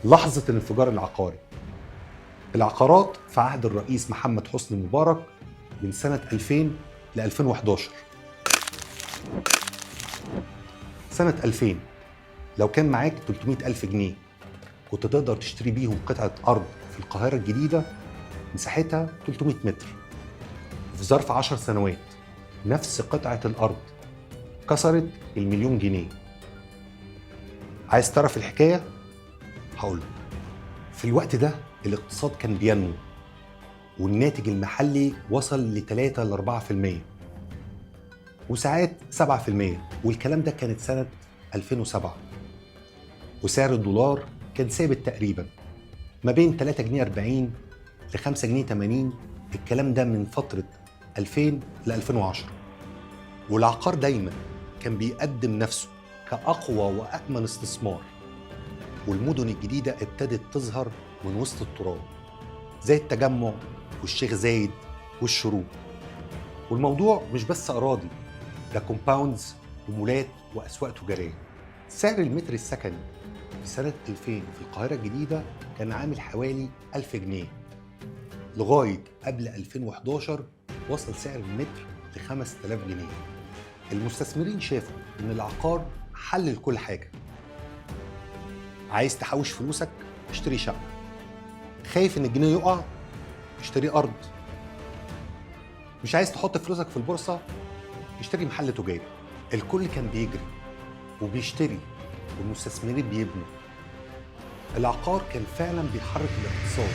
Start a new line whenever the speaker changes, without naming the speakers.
لحظة الانفجار العقاري. العقارات في عهد الرئيس محمد حسني مبارك من سنة 2000 ل 2011. سنة 2000 لو كان معاك 300,000 جنيه كنت تقدر تشتري بيهم قطعة أرض في القاهرة الجديدة مساحتها 300 متر. في ظرف 10 سنوات نفس قطعة الأرض كسرت المليون جنيه. عايز تعرف الحكاية؟ هقولك. في الوقت ده الاقتصاد كان بينمو والناتج المحلي وصل ل 3 ل 4% وساعات 7%، والكلام ده كانت سنة 2007. وسعر الدولار كان ثابت تقريبا ما بين 3 جنيه 40 ل 5 جنيه 80، الكلام ده من فترة 2000 ل 2010. والعقار دايما كان بيقدم نفسه كأقوى وأأمن استثمار، والمدن الجديدة ابتدت تظهر من وسط التراب زي التجمع والشيخ زايد والشروق. والموضوع مش بس أراضي، ده كومباوندز ومولات وأسواق تجارية. سعر المتر السكني في سنة 2000 في القاهرة الجديدة كان عامل حوالي 1000 جنيه، لغاية قبل 2011 وصل سعر المتر ل 5000 جنيه. المستثمرين شافوا إن العقار حل لكل حاجة. عايز تحوش فلوسك؟ اشتري شقة. خايف إن الجنيه يقع؟ اشتري أرض. مش عايز تحط فلوسك في البورصة؟ اشتري محل تجاري. الكل كان بيجري وبيشتري والمستثمرين بيبنوا. العقار كان فعلا بيحرك الاقتصاد